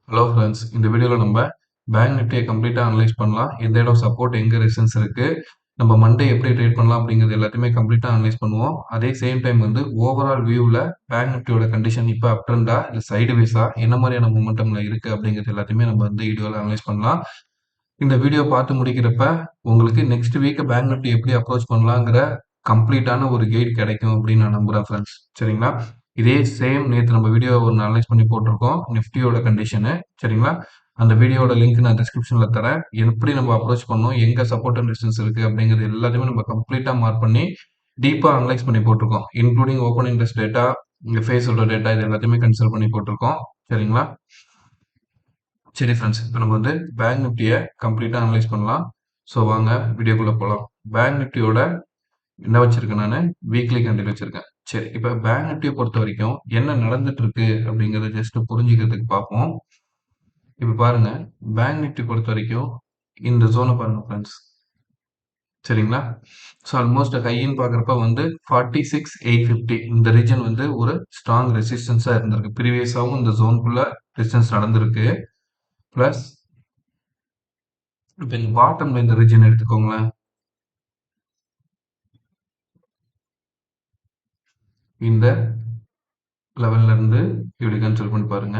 Hello friends, இந்த வீடியோவில் நம்ம பேங்க் நிஃப்டியை கம்ப்ளீட்டாக அனலைஸ் பண்ணலாம். எந்த இடம் சப்போர்ட், எங்கே ரெசிஸ்டன்ஸ் இருக்கு, நம்ம மண்டே எப்படி ட்ரேட் பண்ணலாம் அப்படிங்கிறது எல்லாத்தையுமே கம்ப்ளீட்டாக அனலைஸ் பண்ணுவோம். அதே சேம் டைம் வந்து ஓவரால் வியூவில் பேங்க் நிஃப்டியோட கண்டிஷன் இப்போ அப் ட்ரெண்டா இல்லை சைடு வேஸா என்ன மாதிரியான மூமெண்டம்ல இருக்கு அப்படிங்கிறது எல்லாத்தையுமே நம்ம வந்து வீடியோவில் அனலைஸ் பண்ணலாம். இந்த வீடியோ பார்த்து முடிக்கிறப்ப உங்களுக்கு நெக்ஸ்ட் வீக் பேங்க் நிஃப்டி எப்படி அப்ரோச் பண்ணலாங்கிற கம்ப்ளீட்டான ஒரு கைட் கிடைக்கும் அப்படின்னு நான் நம்புறேன் ஃப்ரெண்ட்ஸ். சரிங்களா? இதே சேம் நேற்று நம்ம வீடியோ ஒன்று அனலைஸ் பண்ணி போட்டிருக்கோம் நிஃப்டியோட கண்டிஷனு. சரிங்களா? அந்த வீடியோட லிங்க் நான் டிஸ்கிரிப்ஷனில் தரேன். எப்படி நம்ம அப்ரோச் பண்ணணும், எங்கே சப்போர்ட் அண்ட் ரெசிஸ்டன்ஸ் இருக்கு அப்படிங்கிறது எல்லாத்தையுமே நம்ம கம்ப்ளீட்டாக மார்க் பண்ணி டீப்பாக அனலைஸ் பண்ணி போட்டிருக்கோம். இன்க்ளூடிங் ஓப்பன் இன்ட்ரெஸ்ட் டேட்டா, இங்கே ஃபேஸோட டேட்டா, இது எல்லாத்தையுமே கன்சிடர் பண்ணி போட்டிருக்கோம். சரிங்களா? சரி ஃப்ரெண்ட்ஸ், இப்போ நம்ம வந்து பேங்க் நிஃப்டியை கம்ப்ளீட்டாக அனலைஸ் பண்ணலாம். ஸோ வாங்க வீடியோக்குள்ளே போகலாம். பேங்க் நிஃப்டியோட என்ன வச்சிருக்கேன், நான் வீக்லி கேண்டில் வச்சிருக்கேன். சரி, இப்போ பேங்க் நிஃப்டியை பொறுத்த வரைக்கும் என்ன நடந்துட்டு இருக்கு அப்படிங்கிறத ஜஸ்ட் புரிஞ்சுக்கிறதுக்கு பார்ப்போம். இப்போ பாருங்க, பேங்க் நிஃப்டி பொறுத்த வரைக்கும் இந்த ஜோனை பாருங்க ஃப்ரெண்ட்ஸ். சரிங்களா? ஸோ ஆல்மோஸ்ட் ஹைன்னு பார்க்குறப்ப வந்து 46,850 இந்த ரீஜன் வந்து ஒரு ஸ்ட்ராங் ரெசிஸ்டன்ஸாக இருந்திருக்கு. ப்ரீவியஸாகவும் இந்த ஜோனுக்குள்ள ரெசிஸ்டன்ஸ் நடந்திருக்கு. ப்ளஸ் இப்போ இந்த பாட்டம்ல இந்த ரீஜன் எடுத்துக்கோங்களேன். இந்த லெவல்ல இருந்து இப்படி கன்சிடர் பண்ணி பாருங்க.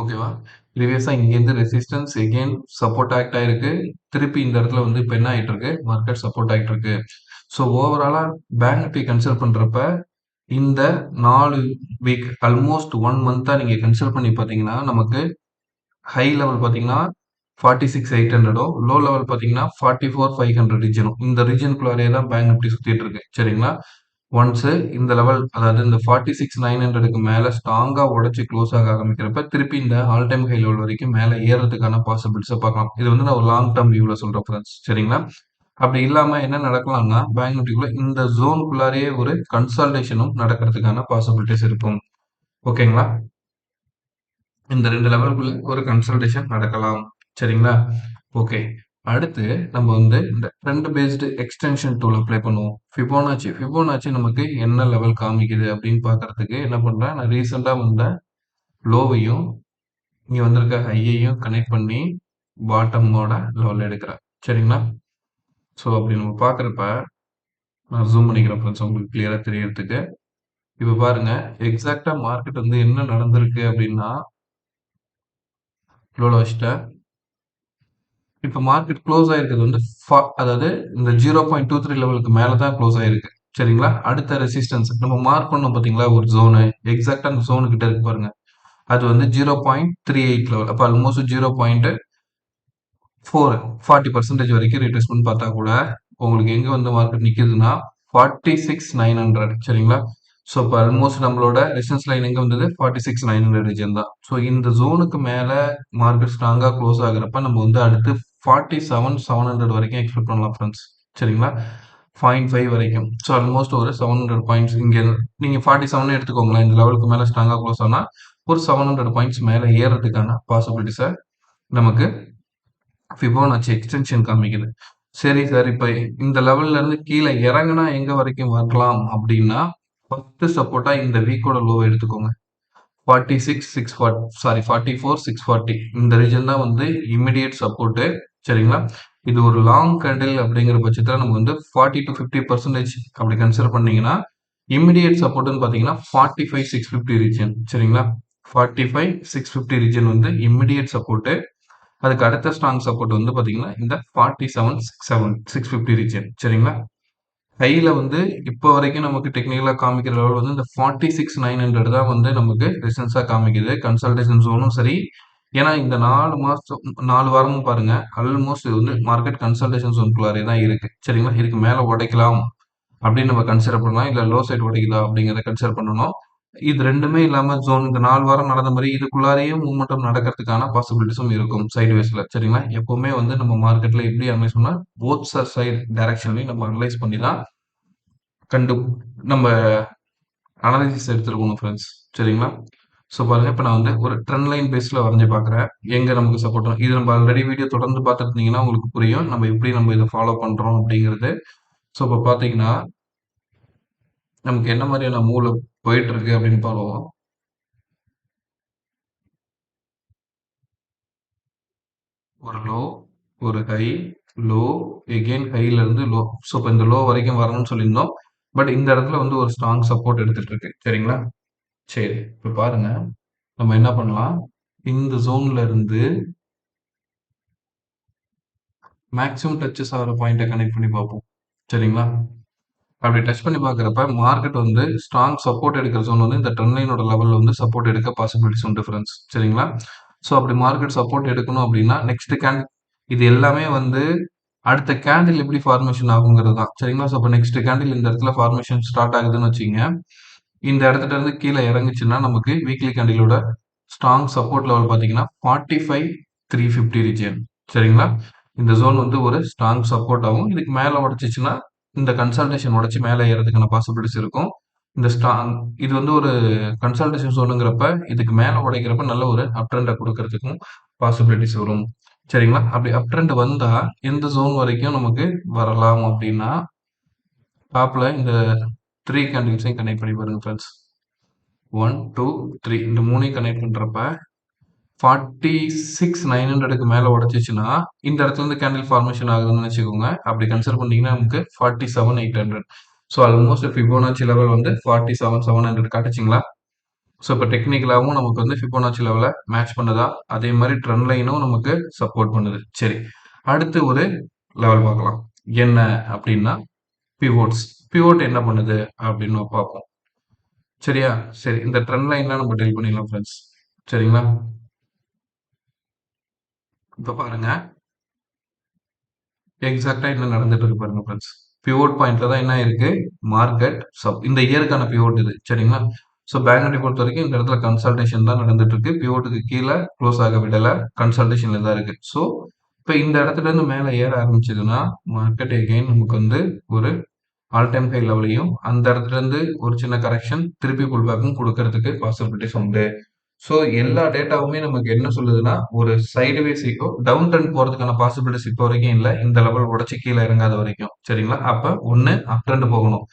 ஓகேவா? ப்ரீவியஸா இங்கேருந்து ரெசிஸ்டன்ஸ் எகெயின் சப்போர்ட் ஆக்ட் ஆயிருக்கு. திருப்பி இந்த இடத்துல வந்து இப்போ என்ன ஆயிட்டு இருக்கு, மார்க்கெட் சப்போர்ட் ஆயிட்டு இருக்கு. ஸோ ஓவராலா பேங்க் நிஃப்டி கன்சிடர் பண்றப்ப இந்த 4 வீக் ஆல்மோஸ்ட் 1 மந்த்தா நீங்க கன்சிடர் பண்ணி பார்த்தீங்கன்னா, நமக்கு ஹை லெவல் பார்த்தீங்கன்னா 46,800ம், லோ லெவல் பார்த்தீங்கன்னா 44,500 ரீஜனும். இந்த ரீஜனுக்குள்ளாரே தான் பேங்க் நிஃப்டி சுத்திட்டு இருக்கு. சரிங்களா? ஒன்ஸ் இந்த லெவல், அதாவது இந்த 46,900க்கு மேல ஸ்ட்ராங்கா உடைச்சு க்ளோஸ் ஆக ஆரம்பிக்கிறப்ப திருப்பி இந்த ஆல் டைம் ஹை லெவல் வரைக்கும் மேல ஏறதுக்கான பாசிபிலிட்டிஸை பார்க்கலாம். இது வந்து நான் ஒரு லாங் டர்ம் வியூல சொல்றேன் ஃப்ரெண்ட்ஸ். சரிங்களா? அப்படி இல்லாம என்ன நடக்கலாம்னா, பேங்க் நிஃப்டிக்குள்ள இந்த ஜோனுக்குள்ளாரயே ஒரு கன்சால்டேஷனும் நடக்கிறதுக்கான பாசிபிலிட்டிஸ் இருக்கும். ஓகேங்களா? இந்த 2 லெவலுக்குள்ள ஒரு கன்சல்டேஷன் நடக்கலாம். சரிங்களா? ஓகே. அடுத்து நம்ம வந்து இந்த trend based extension tool apply பண்ணுவோம். ஃபிபோனாச்சி நமக்கு என்ன லெவல் காமிக்குது அப்படின்னு பார்க்கறதுக்கு என்ன பண்றேன், நான் ரீசெண்டா வந்த லோவையும் இங்க வந்திருக்க ஹையையும் கனெக்ட் பண்ணி பாட்டமோட லெவல் எடுக்கிறேன். சரிங்களா? ஸோ அப்படி நம்ம பார்க்குறப்ப நான் ஜூம் பண்ணிக்கிறேன் ஃப்ரெண்ட்ஸ், உங்களுக்கு கிளியரா தெரியறதுக்கு. இப்போ பாருங்க, எக்ஸாக்டா மார்க்கெட் வந்து என்ன நடந்திருக்கு அப்படின்னா, லோல வச்சுட்டேன். இப்போ மார்க்கெட் க்ளோஸ் ஆயிருக்கிறது வந்து அதாவது இந்த 0.23 லெவலுக்கு மேல தான் க்ளோஸ் ஆயிருக்கு. சரிங்களா? அடுத்த ரெசிஸ்டன்ஸ் நம்ம மார்க் பண்ணோம் பார்த்தீங்களா, ஒரு ஜோனு எக்ஸாக்டா அந்த ஜோனு கிட்ட இருக்கு பாருங்க. அது வந்து 0.38 லெவல். அப்போ ஆல்மோஸ்ட் 0.4 40% வரைக்கும் ரீட்ரேஸ்மென்ட் பார்த்தா கூட உங்களுக்கு எங்க வந்து மார்க்கெட் நிக்குதுன்னா 46,900. சரிங்களா? ஸோ இப்போ ஆல்மோஸ்ட் நம்மளோட ரெசிஸ்டன்ஸ் லைன் எங்க வந்தது, 46,900 ரீஜன் தான். ஸோ இந்த ஜோனுக்கு மேல மார்க்கெட் ஸ்ட்ராங்கா க்ளோஸ் ஆகுறப்ப நம்ம வந்து அடுத்து 47,700 வரைக்கும் எக்ஸ்பெக்ட் பண்ணலாம் ஃப்ரெண்ட்ஸ். சரிங்களா? 0.5 வரைக்கும். ஸோ ஆல்மோஸ்ட் ஒரு 700 பாயிண்ட்ஸ் இங்க நீங்க 47 எடுத்துக்கோங்களேன். இந்த லெவலுக்கு மேல ஸ்ட்ராங்கா க்ளோஸ் ஆனா ஒரு 700 பாயிண்ட்ஸ் மேல ஏறதுக்கான பாசிபிலிட்டிஸை நமக்கு ஃபிபோனாச்சி எக்ஸ்டென்ஷன் காமிக்குது. சரி சார், இப்ப இந்த லெவல்ல இருந்து கீழே இறங்குனா எங்க வரைக்கும் வரலாம் அப்படின்னா, ஃபர்ஸ்ட் சப்போர்ட்டா இந்த வீக்கோட லோ எடுத்துக்கோங்க. 44,640 இந்த ரீஜன் தான் வந்து இமிடியேட் சப்போர்ட். சரிங்களா? இது ஒரு லாங் கேண்டில் அப்படிங்கிற பட்சத்துல நம்ம வந்து 40 to 50% அப்படி கன்சிடர் பண்ணீங்கன்னா, இமிடியேட் சப்போர்ட்னு பாத்தீங்கன்னா 45,650 ரீஜன். சரிங்களா? 45,650 ரீஜன் வந்து இமிடியேட் சப்போர்ட். அதுக்கு அடுத்த ஸ்ட்ராங் சப்போர்ட் வந்து பாத்தீங்கன்னா இந்த 47,650 ரீஜன். சரிங்களா? ஹைல வந்து இப்போ வரைக்கும் நமக்கு டெக்னிக்கலா காமிக்கிற லெவல் வந்து இந்த 46,900 தான் வந்து நமக்கு ரெசிஸ்டன்ஸா காமிக்குது. கன்சல்டேஷன் ஜோனும் சரி. ஏன்னா இந்த 4 வாரமும் பாருங்க, ஆல்மோஸ்ட் இது வந்து மார்க்கெட் கன்சல்டேஷன் ஜோனுக்குள்ளாரே தான் இருக்கு. சரிங்களா? இதுக்கு மேல உடைக்கலாம் அப்படின்னு நம்ம கன்சிடர் பண்ணலாம். இல்ல லோ சைட் உடைக்குதா அப்படிங்கிறத கன்சிடர் பண்ணணும். இது 2மே இல்லாம ஜோன் இந்த 4 வாரம் நடந்த மாரி இதுக்குள்ளாரயே மூவ்மெண்டம் நடக்கிறதுக்கான பாசிபிலிட்டிஸும் இருக்கும் சைட்வேஸ்ல. சரிங்களா? எப்பவுமே வந்து நம்ம மார்க்கெட்ல எப்படி அனலைஸ் பண்ணா, போத் சைட் டைரக்ஷன்லயும் நம்ம அனலைஸ் பண்ணி தான் கண்டு நம்ம அனாலிசிஸ் எடுத்துருக்கணும் ஃப்ரெண்ட்ஸ். சரிங்களா? ஸோ பாருங்க, இப்போ நான் வந்து ஒரு ட்ரெண்ட் லைன் பேஸ்ல வரைஞ்சு பார்க்குறேன். எங்க நமக்கு சப்போர்ட், இது நம்ம ஆல்ரெடி வீடியோ தொடர்ந்து பார்த்துட்டு இருந்தீங்கன்னா உங்களுக்கு புரியும். நம்ம எப்படி நம்ம இதை ஃபாலோ பண்றோம் அப்படிங்கிறது. ஸோ இப்போ பார்த்தீங்கன்னா நமக்கு என்ன மாதிரியான மூவ்ல போயிட்டு இருக்கு அப்படின்னு பார்ப்போம். ஒரு லோ, ஒரு ஹை, லோ, எகெயின் ஹைல இருந்து லோ. ஸோ இப்போ இந்த லோ வரைக்கும் வரணும்னு சொல்லியிருந்தோம். பட் இந்த இடத்துல வந்து ஒரு ஸ்ட்ராங் சப்போர்ட் எடுத்துட்டு இருக்கு. சரிங்களா? சரி. இப்ப பாருங்க. நம்ம என்ன பண்ணலாம்? இந்த ஜோன்ல இருந்து மேக்ஸிமம் டச்சஸ் ஆகுற பாயிண்ட்ட கனெக்ட் பண்ணி பார்ப்போம். சரிங்களா? அப்படி டச் பண்ணி பார்க்குறப்ப மார்க்கெட் வந்து ஸ்ட்ராங் சப்போர்ட் எடுக்கிற ஜோன் வந்து இந்த ட்ரெண்ட் லைனோட லெவல்ல வந்து சப்போர்ட் எடுக்க பாசிபிலிட்டிஸ் உண்டு ஃப்ரெண்ட்ஸ். சரிங்களா? ஸோ அப்படி மார்க்கெட் சப்போர்ட் எடுக்கணும் அப்படின்னா நெக்ஸ்ட் இது எல்லாமே வந்து அடுத்த கேண்டில் எப்படி ஃபார்மேஷன் ஆகுங்கிறது தான். சரிங்களா? ஸோ அப்போ நெக்ஸ்ட் கேண்டில் இந்த இடத்துல ஃபார்மேஷன் ஸ்டார்ட் ஆகுதுன்னு வச்சுக்கங்க. இந்த இடத்துல இருந்து கீழே இறங்குச்சுன்னா நமக்கு வீக்லி கேண்டிலோட ஸ்ட்ராங் சப்போர்ட் லெவல் பார்த்தீங்கன்னா 45,350 ரீஜியன். சரிங்களா? இந்த ஜோன் வந்து ஒரு ஸ்ட்ராங் சப்போர்ட் ஆகும். இதுக்கு மேலே உடைச்சிச்சுன்னா இந்த கன்சல்டேஷன் உடைச்சு மேலே ஏறதுக்கான பாசிபிலிட்டிஸ் இருக்கும். இந்த ஸ்ட்ராங் இது வந்து ஒரு கன்சல்டேஷன் ஜோனுங்கிறப்ப இதுக்கு மேலே உடைக்கிறப்ப நல்ல ஒரு அப் ட்ரெண்டை கொடுக்கறதுக்கும் பாசிபிலிட்டிஸ் வரும். சரிங்களா? அப்படி அப் ட்ரெண்ட் வந்தா எந்த ஜோன் வரைக்கும் நமக்கு வரலாம் அப்படின்னா டாப்ல இந்த 3 கேண்டில்ஸையும் கனெக்ட் பண்ணி பாருங்க ஃப்ரெண்ட்ஸ். 1, 2, 3 இந்த மூணையும் கனெக்ட் பண்றப்ப 46,900க்கு மேல உடைச்சுச்சுன்னா, இந்த இடத்துல இருந்து கேண்டில் ஃபார்மேஷன் ஆகுதுன்னு வச்சுக்கோங்க. அப்படி கன்சிடர் பண்ணீங்கன்னா நமக்கு 47,800. ஸோ ஆல்மோஸ்ட் ஃபிபோனாச்சி லெவல் வந்து 47,700 காட்டுச்சுங்களா? ஸோ இப்போ டெக்னிக்கலாவும் நமக்கு வந்து ஃபிபோனாச்சி லெவல மேட்ச் பண்ணுதா? அதே மாரி ட்ரெண்ட் லைனும் நமக்கு சப்போர்ட் பண்ணுது. சரி. அடுத்து ஒரு லெவல் பார்க்கலாம். என்ன அப்படின்னா பிவோட்ஸ். பிவோட் என்ன பண்ணுது அப்படின்னு பார்ப்போம். சரியா? சரி. இந்த ட்ரெண்ட் லைன்லாம் நம்ம டெல் பண்ணிடலாம் ஃப்ரெண்ட்ஸ். சரிங்களா? இப்ப பாருங்க. எக்ஸாக்ட்டா என்ன நடந்துட்டு இருக்கு பாருங்க ஃப்ரெண்ட்ஸ். பிவோட் பாயிண்ட்ல தான் என்ன ஆயிருக்கு? மார்க்கெட் இந்த இயருக்கான பிவோட் இது. சரிங்களா? ஸோ பேங்க் நிஃப்டி பொறுத்தவரைக்கும் இந்த இடத்துல கன்சல்டேஷன் தான் நடந்துட்டு இருக்கு. பிவோட்டுக்கு கீழ குளோஸ் ஆக விடல. கன்சல்டேஷன்ல தான் இருக்கு. ஸோ இப்ப இந்த இடத்துல இருந்து மேல ஏற ஆரம்பிச்சதுன்னா, மார்க்கெட் எகைன் நமக்கு வந்து ஒரு ஆல் டைம் ஹை லெவலையும் அந்த இடத்துல இருந்து ஒரு சின்ன கரெக்ஷன் திருப்பி புல் பேக்கும் கொடுக்கறதுக்கு பாசிபிலிட்டிஸ் உண்டு. ஸோ எல்லா டேட்டாவுமே நமக்கு என்ன சொல்லுதுன்னா ஒரு சைடுவேஸ் இப்போ டவுன் ட்ரெண்ட் போறதுக்கான பாசிபிலிட்டிஸ் இப்போ வரைக்கும் இல்லை இந்த லெவல் உடச்சி கீழே இறங்காத வரைக்கும் சரிங்களா அப்ப ஒன்னு அப் ட்ரெண்ட் போகணும்.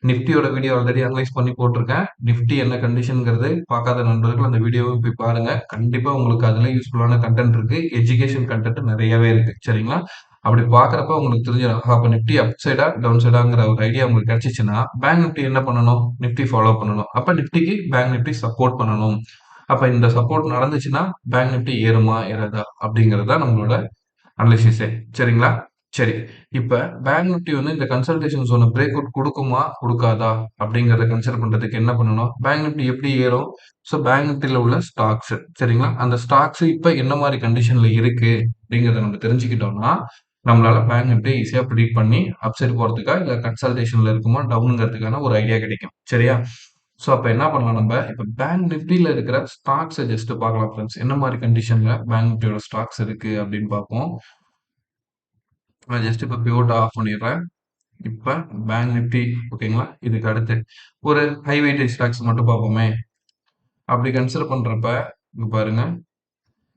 நிஃப்டியோட வீடியோ ஆல்ரெடி அனலைஸ் பண்ணி போட்டிருக்கேன். நிஃப்டி என்ன கண்டிஷன்ங்கிறது பார்க்காத நண்பர்கள் அந்த வீடியோவை போய் பாருங்க. கண்டிப்பா உங்களுக்கு அதுல யூஸ்ஃபுல்லான கண்டென்ட் இருக்கு. எஜுகேஷன் கண்டென்ட் நிறையவே இருக்கு. சரிங்களா? அப்படி பார்க்கறப்ப உங்களுக்கு தெரிஞ்சிடும். அப்ப நிஃப்டி அப் சைடா டவுன் சைடாங்கிற ஒரு ஐடியா உங்களுக்கு கிடைச்சிச்சுன்னா பேங்க் நிஃப்டி என்ன பண்ணணும்? நிஃப்டி ஃபாலோ பண்ணணும். அப்ப நிஃப்டிக்கு பேங்க் நிஃப்டி சப்போர்ட் பண்ணணும். அப்ப இந்த சப்போர்ட் நடந்துச்சுன்னா பேங்க் நிஃப்டி ஏறுமா ஏறாதா அப்படிங்கிறது தான் நம்மளோட அனலிசிஸே. சரிங்களா? சரி. இப்ப பேங்க் நிஃப்டி வந்து இந்த கன்சல்டேஷன் ஜோன பிரேக் அவுட் குடுக்குமா? குடுக்காதா? அப்படிங்கிறத கன்சிடர் பண்றதுக்கு என்ன பண்ணணும்? பேங்க் நிஃப்டி எப்படி ஏறும்? ஸோ பேங்க் நிஃப்டில உள்ள ஸ்டாக்ஸ் சரிங்களா? அந்த ஸ்டாக்ஸ் இப்ப என்ன மாரி கண்டிஷன்ல இருக்கு? அப்படிங்கிறத நம்ம தெரிஞ்சுக்கிட்டோம்னா, நம்மளால பேங்க் நிஃப்டி ஈஸியா பிரெடிக்ட் பண்ணி அப் சைட் போறதுக்கா, இல்ல கன்சல்டேஷன்ல இருக்குமா, டவுன்ங்கிறதுக்கான ஒரு ஐடியா கிடைக்கும். சரியா? ஸோ அப்ப என்ன பண்ணலாம் நம்ப? இப்ப பேங்க் நிஃப்டில இருக்கிற ஸ்டாக்ஸ ஜஸ்ட் பார்க்கலாம் ஃபிரெண்ட்ஸ். என்ன மாரி கண்டிஷன்ல பேங்க் நிஃப்டியோட ஸ்டாக்ஸ் இருக்கு அப்படின்னு பார்ப்போம். நான் ஜஸ்ட் இப்ப பிவோட்ட ஆஃப் பண்ணிடுறேன். இப்ப பேங்க் நிஃப்டி ஓகேங்களா? இதுக்கு அடுத்து ஒரு ஹை வெயிட்டேஜ் ஸ்டாக்ஸ் மட்டும் பார்ப்போமே. அப்படி கன்சிடர் பண்றப்ப இங்க பாருங்க.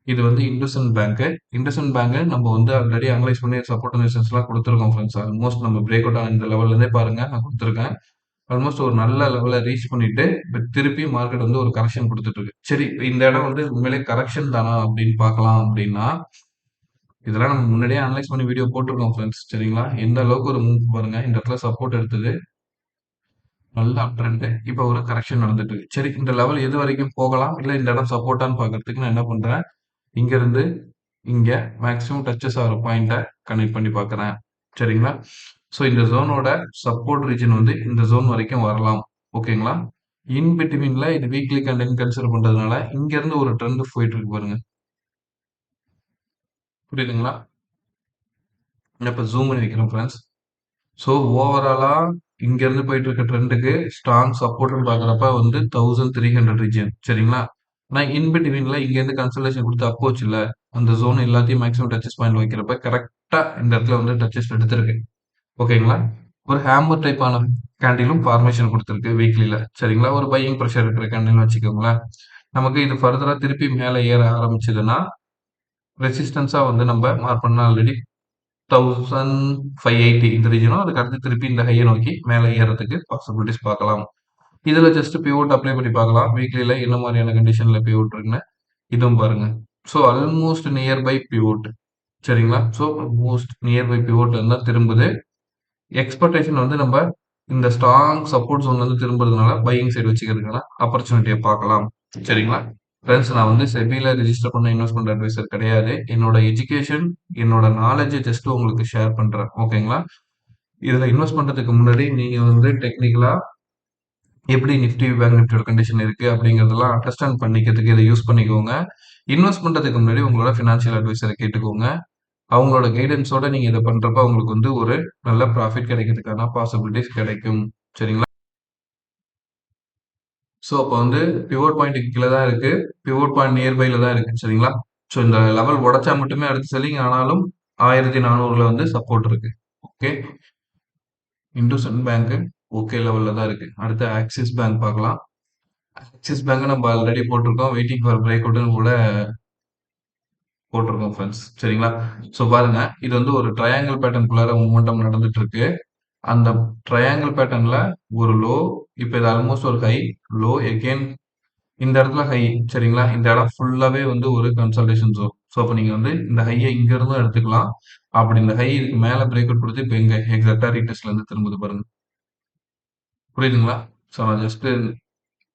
இது வந்து இண்டஸ்இண்ட் பேங்க். இண்டஸ்இண்ட் பேங்க் நம்ம வந்து ஆல்ரெடி அனலைஸ் பண்ணி சப்போர்ட் அண்ட் ரெசிஸ்டன்ஸ்லாம் குடுத்துருக்கோம் ஃபிரெண்ட்ஸ். ஆல்மோஸ்ட் நம்ம பிரேக் அவுட் ஆன இந்த லெவல்ல இருந்தே பாருங்க நான் குடுத்துருக்கேன். ஆல்மோஸ்ட் ஒரு நல்ல லெவல ரீச் பண்ணிட்டு, இப்ப திருப்பி மார்க்கெட் வந்து ஒரு கரெக்ஷன் குடுத்துட்டு இருக்கு. சரி, இப்ப இந்த இடம் வந்து உண்மையிலேயே கரெக்ஷன் தானா அப்படின்னு பார்க்கலாம் அப்படின்னா, இதெல்லாம் நம்ம முன்னாடியே அனலைஸ் பண்ணி வீடியோ போட்டுருக்கோம் ஃபிரெண்ட்ஸ். சரிங்களா? எந்த அளவுக்கு ஒரு மூவ் பாருங்க. இந்த இடத்துல சப்போர்ட் எடுத்தது. நல்ல அப் ட்ரெண்ட். இப்ப ஒரு கரெக்ஷன் நடந்துட்டு இருக்கு. சரி, இந்த லெவல் எது வரைக்கும் போகலாம்? இல்ல இந்த இடம் சப்போர்ட்டான்னு பார்க்கறதுக்கு நான் என்ன பண்றேன்? இங்க இருந்து இங்க மேக்ஸிமம் டச்சஸ் ஆகுற பாயிண்ட்ட கனெக்ட் பண்ணி பார்க்குறேன். சரிங்களா? ஸோ இந்த ஜோனோட சப்போர்ட் ரீஜன் வந்து இந்த ஜோன் வரைக்கும் வரலாம். ஓகேங்களா? இன் பிட்வீன்ல இது வீக்லி கேண்டில்னு கன்சிடர் பண்றதுனால, இங்க இருந்து ஒரு ட்ரெண்ட் போயிட்டு இருக்கு பாருங்க. புரியுதுங்களா? நான் இப்ப ஜூம் பண்ணி வைக்கிறேன் ஃபிரெண்ட்ஸ். ஸோ ஓவராலா இங்க இருந்து போயிட்டு இருக்க ட்ரெண்டுக்கு ஸ்ட்ராங் சப்போர்ட்ன்னு பார்க்குறப்ப வந்து 1300 ரீஜியன். சரிங்களா? நான் இன் பிட்வீன்ல இங்க இருந்து கன்சல்டேஷன் குடுத்து அப் போச்சுல்ல, அந்த ஜோன் எல்லாத்தையும் மேக்ஸிமம் டச்சஸ் பாயிண்ட் வைக்கிறப்ப கரெக்ட்டா இந்த இடத்துல வந்து டச்சஸ் எடுத்திருக்கு. ஓகேங்களா? ஒரு ஹேமர் டைப்பான கேண்டிலும் ஃபார்மேஷன் குடுத்திருக்கு வீக்லில. சரிங்களா? ஒரு பையிங் பிரஷர் இருக்கிற கேண்டில்னு வச்சுக்கோங்களேன். நமக்கு இது ஃபர்தரா திருப்பி மேல ஏற ஆரம்பிச்சதுன்னா, ரெசிஸ்டன்ஸா வந்து நம்ம மார்க் பண்ண ஆல்ரெடி 1580 இந்த ரீஜனும் அதுக்கு அடுத்து திருப்பி இந்த ஹையை நோக்கி மேலே ஏறதுக்கு பாசிபிலிட்டிஸ் பார்க்கலாம். இதுல ஜஸ்ட் பிவோட் அப்ளை பண்ணி பார்க்கலாம். வீக்லில என்ன மாதிரியான கண்டிஷன்ல பிவோட் இருக்குன்னு இதுவும் பாருங்க. So almost near by pivot சரிங்களா? ஸோ ஆல்மோஸ்ட் நியர் பை பிவோட்ல இருந்தா திரும்புது. எக்ஸ்பெக்டேஷன் வந்து நம்ம இந்த ஸ்ட்ராங் சப்போர்ட் ஜோன்ல இருந்து திரும்புறதுனால பையிங் சைடு வச்சுக்கிறதுக்கான ஆப்பர்ச்சுனிட்டியை பார்க்கலாம். சரிங்களா? ஃப்ரெண்ட்ஸ் நான் வந்து செபில ரிஜிஸ்டர் பண்ண இன்வெஸ்ட்மெண்ட் அட்வைசர் கிடையாது. என்னோட எஜுகேஷன், என்னோட நாலேட்ஜ ஜஸ்ட் உங்களுக்கு ஷேர் பண்றேன். ஓகேங்களா? இதுல இன்வெஸ்ட் பண்றதுக்கு முன்னாடி நீங்க வந்து டெக்னிக்கலா எப்படி நிஃப்டி, பேங்க் நிஃப்டியோட கண்டிஷன் இருக்கு அப்படிங்கிறதெல்லாம் அண்டர்ஸ்டாண்ட் பண்ணிக்கிறதுக்கு இதை யூஸ் பண்ணிக்கோங்க. இன்வெஸ்ட் பண்றதுக்கு முன்னாடி உங்களோட ஃபினான்ஷியல் அட்வைசரை கேட்டுக்கோங்க. அவங்களோட கைடன்ஸோட நீங்க இதை பண்றப்ப உங்களுக்கு வந்து ஒரு நல்ல ப்ராஃபிட் கிடைக்கிறதுக்கான பாசிபிலிட்டிஸ் கிடைக்கும். சரிங்களா? ஸோ அப்போ வந்து பிவோட் பாயிண்ட்டுக்கு கீழே தான் இருக்கு. பிவோட் பாயிண்ட் நியர்பைல தான் இருக்கு. சரிங்களா? ஸோ இந்த லெவல் உடைச்சா மட்டுமே அடுத்து செல்லிங் ஆனாலும் 1400ல வந்து சப்போர்ட் இருக்கு. ஓகே. இண்டோசன் பேங்க் ஓகே லெவல்ல தான் இருக்கு. அடுத்து ஆக்சிஸ் பேங்க் பார்க்கலாம். ஆக்சிஸ் பேங்க் நம்ம ஆல்ரெடி போட்டிருக்கோம். வெயிட்டிங் ஃபார் பிரேக் அவுட்னு கூட போட்டிருக்கோம் ஃப்ரெண்ட்ஸ். சரிங்களா? ஸோ பாருங்க இது வந்து ஒரு ட்ரையாங்கிள் பேட்டர்னுக்குள்ளார மூமெண்டம் நடந்துட்டு இருக்கு. அந்த ட்ரையாங்கிள் பேட்டர்ன்ல ஒரு லோ, இப்போ இது ஆல்மோஸ்ட் ஒரு ஹை, லோ எகெயின் இந்த இடத்துல ஹை. சரிங்களா? இந்த இடம் ஃபுல்லாவே வந்து ஒரு கன்சல்டேஷன் ஜோன். ஸோ அப்போ நீங்க வந்து இந்த ஹையை இங்க இருந்தும் எடுத்துக்கலாம். அப்படி இந்த ஹை இதுக்கு மேல பிரேக் அவுட் கொடுத்து இப்போ எங்க எக்ஸாக்டா ரீடெஸ்ட்ல இருந்து திரும்புது பாருங்க. புரியுதுங்களா? ஸோ நான் ஜஸ்ட்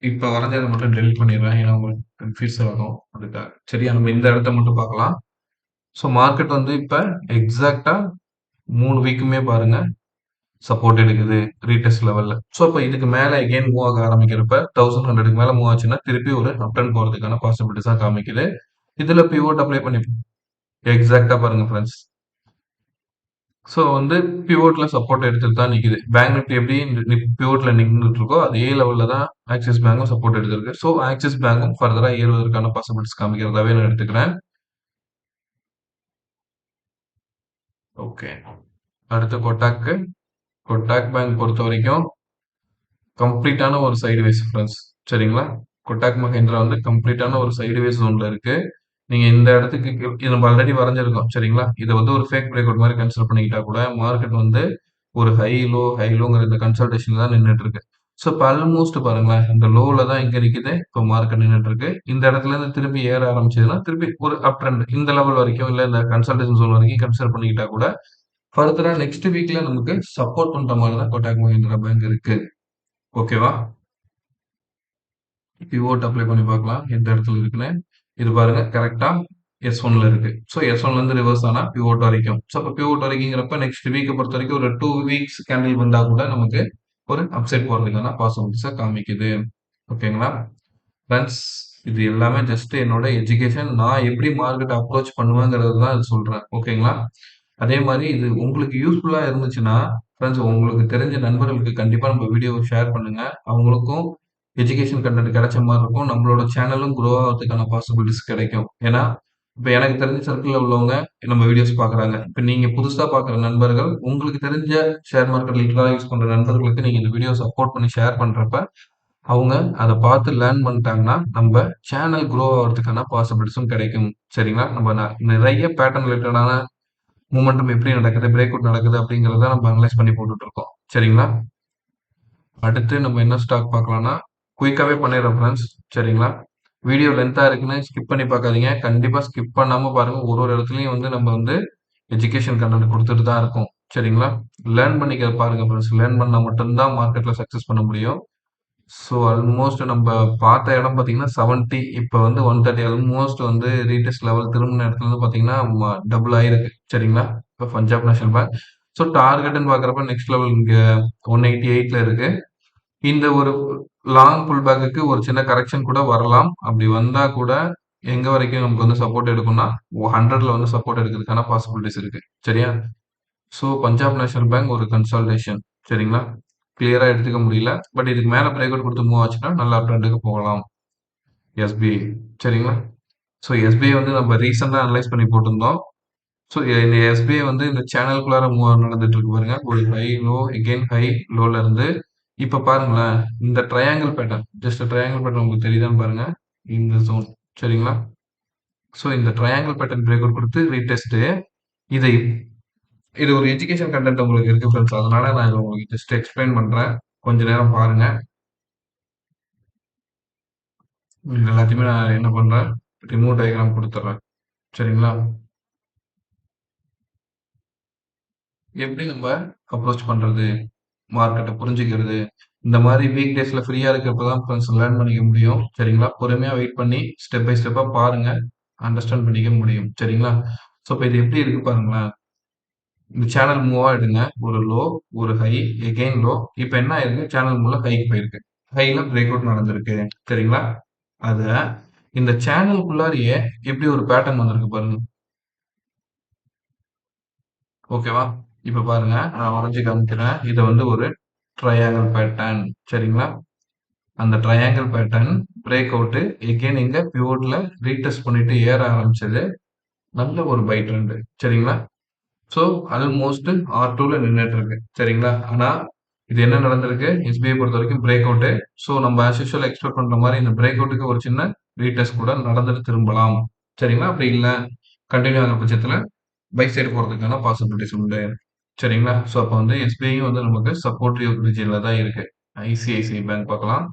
இப்ப வரைஞ்சத மட்டும் டெலிட் பண்ணிடுறேன். ஏன்னா உங்களுக்கு கன்ஃப்யூஸ் ஆகும் அதுக்காக. சரியா? நம்ம இந்த இடத்த மட்டும் பார்க்கலாம். ஸோ மார்க்கெட் வந்து இப்ப எக்ஸாக்ட்டா 3 வீக்குமே பாருங்க சப்போர்ட் எடுக்குது ரீடெஸ்ட் லெவல்ல. ஸோ அப்ப இதுக்கு மேல எகைன் மூவ் ஆக ஆரம்பிக்கிறப்ப 1100க்கு மேல மூவ் ஆச்சுன்னா திருப்பி ஒரு அப் டர்ன் போறதுக்கான பாசிபிலிட்டிஸா காமிக்குது. இதுல பிவோட் அப்ளை பண்ணி எக்ஸாக்ட்டா பாருங்க ஃப்ரெண்ட்ஸ். ஸோ வந்து பிவோட்ல சப்போர்ட் எடுத்துட்டு தான் நிக்குது. பேங்க் நிஃப்டி எப்படி பிவோட்ல நின்னுட்டு இருக்கோ அதே லெவல்ல தான் ஆக்சிஸ் பேங்க்கும் சப்போர்ட் எடுத்திருக்கு. ஸோ ஆக்சிஸ் பேங்க்கும் ஃபர்தரா ஏறுவதற்கான பாசிபிலிட்டிஸ் காமிக்கிறதாவே நான் எடுத்துக்கிறேன். ஓகே. அடுத்து கொட்டாக் பேங்க் பொறுத்த வரைக்கும் கம்ப்ளீட்டான ஒரு சைடுவேஸ் ஃப்ரெண்ட்ஸ். சரிங்களா? கொட்டாக் மஹிந்திரா வந்து கம்ப்ளீட்டான ஒரு சைடுவேஸ் ஜோன்ல இருக்கு. நீங்க இந்த இடத்துக்கு இது நம்ம ஆல்ரெடி வரைஞ்சிருக்கோம். சரிங்களா? இத வந்து ஒரு ஃபேக் பிரேக் அவுட் மாரி கன்சிடர் பண்ணிக்கிட்டா கூட மார்க்கெட் வந்து ஒரு ஹை லோங்கிற இந்த கன்சல்டேஷன்ல தான் நின்னுட்டு இருக்கு. ஸோ இப்ப ஆல்மோஸ்ட் பாருங்களேன், இந்த லோல தான் இங்க நிக்குது. இப்ப மார்க்கெட் நின்னுட்டு இருக்கு. இந்த இடத்துல இருந்து திருப்பி ஏற ஆரம்பிச்சதுன்னா, திருப்பி ஒரு அப் ட்ரெண்ட் இந்த லெவல் வரைக்கும் இல்ல இந்த கன்சல்டேஷன் ஜோன் வரைக்கும் கன்சிடர் பண்ணிக்கிட்டா கூட ஃபர்தரா நெக்ஸ்ட் வீக்ல நமக்கு சப்போர்ட் பண்ற மாரி தான் கோட்டாக் மஹிந்திரா பேங்க் இருக்கு. ஓகேவா? பிவோட் அப்ளை பண்ணி பார்க்கலாம். எந்த இடத்துல இருக்குன்னு. இது பாருங்க கரெக்ட்டா S1ல இருக்கு. ஸோ S1ல இருந்து ரிவர்ஸ் ஆனா பிவோட் வரைக்கும். ஸோ அப்ப பிவோட் வரைக்கும்ங்கிறப்ப நெக்ஸ்ட் வீக்க பொறுத்தவரைக்கும் ஒரு 2 வீக்ஸ் கேண்டில் வந்தா கூட நமக்கு ஒரு அப்சைட் போறதுக்கான பாசிபிலிட்டிஸ காமிக்குது. ஓகேங்களா? ஃபிரெண்ட்ஸ் இது எல்லாமே ஜஸ்ட் என்னோட எஜுகேஷன். நான் எப்படி மார்க்கெட் அப்ரோச் பண்ணுவேங்கிறது தான் இது சொல்றேன். ஓகேங்களா? அதே மாரி இது உங்களுக்கு யூஸ்ஃபுல்லா இருந்துச்சுன்னா, ஃபிரெண்ட்ஸ் உங்களுக்கு தெரிஞ்ச நண்பர்களுக்கு கண்டிப்பா நம்ம வீடியோவ ஷேர் பண்ணுங்க. அவங்களுக்கும் எஜுகேஷன் கன்டென்ட் கிடைச்ச மாரி இருக்கும். நம்மளோட சேனலும் குரோ ஆவறதுக்கான பாசிபிலிட்டிஸ் கிடைக்கும். ஏன்னா, இப்ப எனக்கு தெரிஞ்ச சர்க்கிள்ல உள்ளவங்க நம்ம வீடியோஸ் பார்க்குறாங்க. இப்ப நீங்க புதுசா பார்க்குற நண்பர்கள், உங்களுக்கு தெரிஞ்ச ஷேர் மார்க்கெட் லிட்டரலா யூஸ் பண்ற நண்பர்களுக்கு நீங்க இந்த வீடியோ சப்போர்ட் பண்ணி ஷேர் பண்றப்ப, அவங்க அத பார்த்து லேர்ன் பண்ணிட்டாங்கன்னா, நம்ப சேனல் குரோ ஆவறதுக்கான பாசிபிலிட்டிஸும் கிடைக்கும். சரிங்களா? நம்ம நிறைய பேட்டர்ன் ரிலேட்டடான மூமெண்டம் எப்படி நடக்குது, பிரேக் அவுட் நடக்குது அப்படிங்கிறத நம்ம அனலைஸ் பண்ணி போட்டுட்டு இருக்கோம். சரிங்களா? அடுத்து நம்ம என்ன ஸ்டாக் பார்க்கலாம்னா, குயிக்காவே பண்ணிடுறோம் ஃப்ரெண்ட்ஸ். சரிங்களா? வீடியோ லென்த்தா இருக்குன்னு ஸ்கிப் பண்ணி பார்க்காதீங்க. கண்டிப்பா ஸ்கிப் பண்ணாம பாருங்க. ஒரு ஒரு இடத்துலயும் வந்து நம்ம வந்து எஜுகேஷன் கன்டென்ட் குடுத்துட்டு தான் இருக்கோம். சரிங்களா? லேர்ன் பண்ணிக்க பாருங்க ஃப்ரெண்ட்ஸ். லேர்ன் பண்ணா மட்டும் தான் மார்க்கெட்ல சக்சஸ் பண்ண முடியும். ஸோ ஆல்மோஸ்ட் நம்ப பார்த்த இடம் பார்த்தீங்கன்னா 70 இப்ப வந்து 130 ஆல்மோஸ்ட் வந்து ரீடெஸ்ட் லெவல் திரும்புன இடத்துல இருந்து பார்த்தீங்கன்னா, டபுள் ஆயிருக்கு. சரிங்களா? இப்ப பஞ்சாப் நேஷனல் பேங்க். ஸோ டார்கெட்ன்னு பார்க்குறப்ப நெக்ஸ்ட் லெவல் இங்க 188ல இருக்கு. இந்த ஒரு லாங் புல் பேக்குக்கு ஒரு சின்ன கரெக்ஷன் கூட வரலாம். அப்படி வந்தா கூட எங்க வரைக்கும் நமக்கு வந்து சப்போர்ட் எடுக்கும்னா, 100ல வந்து சப்போர்ட் எடுக்கிறதுக்கான பாசிபிலிட்டிஸ் இருக்கு. சரியா? ஸோ பஞ்சாப் நேஷனல் பேங்க் ஒரு கன்சால்டேஷன். சரிங்களா? கிளியரா எடுத்துக்க முடியல. பட் இதுக்கு மேல பிரேக் அவுட் குடுத்து மூவ் ஆச்சுன்னா, நல்ல அப் ட்ரெண்டுக்கு போகலாம். எஸ்பிஐ. சரிங்களா? ஸோ எஸ்பிஐ வந்து நம்ம ரீசென்ட்டா அனலைஸ் பண்ணி போட்டிருந்தோம். ஸோ இந்த எஸ்பிஐ வந்து இந்த சேனலுக்குள்ளார மூவ் நடந்துட்டு இருக்கு பாருங்க. ஒரு ஹை, லோ, எகெயின் ஹை, லோல இருந்து இப்ப பாருங்களேன். இந்த triangle pattern just triangle pattern உங்களுக்கு தெரியுதான்னு பாருங்க. இந்த ஜோன். சரிங்களா? ஸோ இந்த ட்ரையாங்கிள் பேட்டர்ன் பிரேக் அவுட் குடுத்து ரீடெஸ்ட். இதை இது ஒரு எஜுகேஷன் கன்டென்ட் உங்களுக்கு இருக்கு ஃப்ரெண்ட்ஸ். அதனால நான் இத உங்களுக்கு ஜஸ்ட் எக்ஸ்பிளைன் பண்றேன். கொஞ்ச நேரம் பாருங்க. இது எல்லாத்தையுமே நான் என்ன பண்றேன், ரிமூவ் டயகிராம் குடுத்துர்றேன். சரிங்களா? எப்படி நம்ம அப்ரோச் பண்றது? மார்க்கெட்ட புரிஞ்சுக்கிறது. இந்த மாரி வீக் டேஸ்ல ஃப்ரீயா இருக்கிறப்ப தான் ஃப்ரெண்ட்ஸ் லேர்ன் பண்ணிக்க முடியும். சரிங்களா? பொறுமையா வெயிட் பண்ணி ஸ்டெப் பை ஸ்டெப்பா பாருங்க. அண்டர்ஸ்டாண்ட் பண்ணிக்க முடியும். சரிங்களா? ஸோ இப்ப இது எப்படி இருக்கு பாருங்களேன். இந்த சேனல் மூவ் ஆயிடுங்க. ஒரு லோ, ஒரு ஹை, எகெயின் லோ. இப்ப என்ன ஆயிருக்கு? சேனல் மூவ்ல ஹைக்கு போயிருக்கு. ஹைல பிரேக் அவுட் நடந்திருக்கு. சரிங்களா? அத இந்த சேனலுக்குள்ளாரயே எப்படி ஒரு பேட்டர்ன் வந்திருக்கு பாருங்க. ஓகேவா? இப்ப பாருங்க. நான் வரைஞ்சு காமிக்கிறேன். இது வந்து ஒரு ட்ரையாங்கிள் பேட்டர்ன். சரிங்களா? அந்த triangle pattern break out again இங்க பிவோட்ல ரீடெஸ்ட் பண்ணிட்டு ஏற ஆரம்பிச்சது. நல்ல ஒரு பை ட்ரெண்ட். சரிங்களா? ஸோ ஆல்மோஸ்ட் R2ல நின்னுட்டு இருக்கு. சரிங்களா? ஆனா இது என்ன நடந்திருக்கு? SBI பொறுத்தவரைக்கும் பிரேக் அவுட். ஸோ நம்ம ஆஸ் யூசுவல் எக்ஸ்பெக்ட் பண்ற மாரி இந்த பிரேக் அவுட்க்கு ஒரு சின்ன ரீடெஸ்ட் கூட நடந்துட்டு திரும்பலாம். சரிங்களா? அப்படி இல்ல கன்டின்யூ ஆகுற பட்சத்துல பை சைடு போறதுக்கான பாசிபிலிட்டிஸ் உண்டு. சரிங்களா? ஸோ அப்ப வந்து SBIயும் வந்து நமக்கு சப்போர்ட்டிவ் ரீஜியன்ல தான் இருக்கு. ஐசிஐசிஐ பேங்க் பார்க்கலாம்.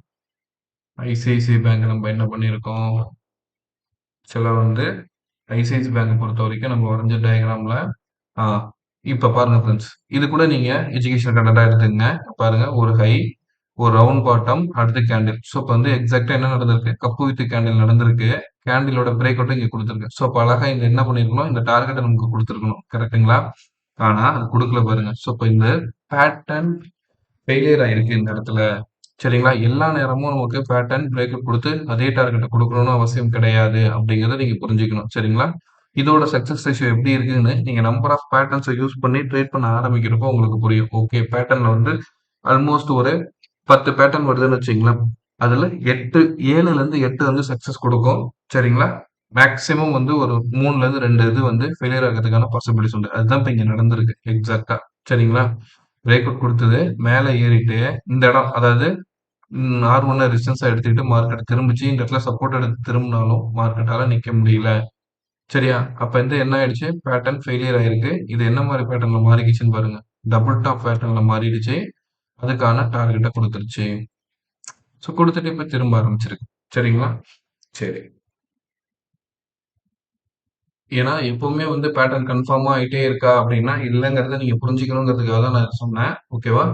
ஐசிஐசிஐ பேங்க் நம்ம என்ன பண்ணியிருக்கோம்? ஆக்சுவலா வந்து ஐசிஐசிஐ பேங்க் பொறுத்தவரைக்கும் நம்ம வரைஞ்ச டயகிராம்ல ஆ இப்ப பாருங்க ஃபிரெண்ட்ஸ். இது கூட நீங்க எஜுகேஷனல் கன்டென்ட்டா எடுத்துக்கங்க. பாருங்க ஒரு ஹை, ஒரு ரவுண்ட் பாட்டம், அடுத்து கேண்டில். ஸோ இப்ப வந்து எக்ஸாக்ட்டா என்ன நடந்திருக்கு? கப்பு வித் கேண்டில் நடந்திருக்கு. கேண்டிலோட பிரேக் அவுட்டும் இங்க குடுத்திருக்கு. ஸோ அப்ப அழகா இங்க என்ன பண்ணியிருக்கணும்? இந்த டார்கெட்ட நமக்கு குடுத்திருக்கணும். கரெக்ட்டுங்களா? ஆனா அது குடுக்கல பாருங்க. ஸோ இப்ப இந்த பேட்டர்ன் ஃபெயிலியர் ஆயிருக்கு இந்த இடத்துல. சரிங்களா? எல்லா நேரமும் நமக்கு பேட்டர்ன் பிரேக் அவுட் குடுத்து அதே டார்கெட்ட குடுக்கணும்னு அவசியம் கிடையாது. அப்படிங்கிறத நீங்க புரிஞ்சுக்கணும். சரிங்களா? இதோட சக்சஸ் ரேஷியோ எப்படி இருக்குன்னு நீங்க நம்பர் ஆஃப் பேட்டர்ன்ஸ யூஸ் பண்ணி ட்ரேட் பண்ண ஆரம்பிக்கிறப்போ உங்களுக்கு புரியும். ஓகே பேட்டர்ன்ல வந்து ஆல்மோஸ்ட் ஒரு 10 பேட்டர்ன் வருதுன்னு வச்சுக்கங்களேன். அதுல 7லேருந்து 8 வந்து சக்சஸ் குடுக்கும். சரிங்களா? மேக்ஸிமம் வந்து ஒரு 3லேருந்து 2 இது வந்து ஃபெயிலியர் ஆகுறதுக்கான பாசிபிலிட்டிஸ் உண்டு. அதுதான் இப்ப இங்க நடந்திருக்கு. எக்ஸாக்ட்டா. சரிங்களா? பிரேக் அவுட் குடுத்தது. மேல ஏறிட்டு இந்த இடம் அதாவது R1 ரெசிஸ்டன்ஸா எடுத்துக்கிட்டு மார்க்கெட் திரும்பிச்சு. இந்த இடத்துல சப்போர்ட் எடுத்து திரும்புனாலும் மார்க்கெட்டால நிக்க முடியல. சரியா? அப்ப வந்து என்ன ஆயிடுச்சு? பேட்டர்ன் ஃபெயிலியர் ஆயிருக்கு. இது என்ன மாரி பேட்டர்ன்ல மாறிக்கிச்சுன்னு பாருங்க. டபுள் டாப் பேட்டர்ன்ல மாறிடுச்சு. அதுக்கான டார்கெட்ட குடுத்துருச்சு. ஸோ குடுத்துட்டு இப்ப திரும்ப ஆரம்பிச்சிருக்கு. சரிங்களா? சரி. ஏன்னா எப்பவுமே வந்து பேட்டர்ன் கன்ஃபார்மா ஆயிட்டே இருக்கா அப்படின்னா, இல்லங்கிறத நீங்க புரிஞ்சுக்கணுங்கிறதுக்காக தான் நான் இத சொன்னேன். ஓகேவா?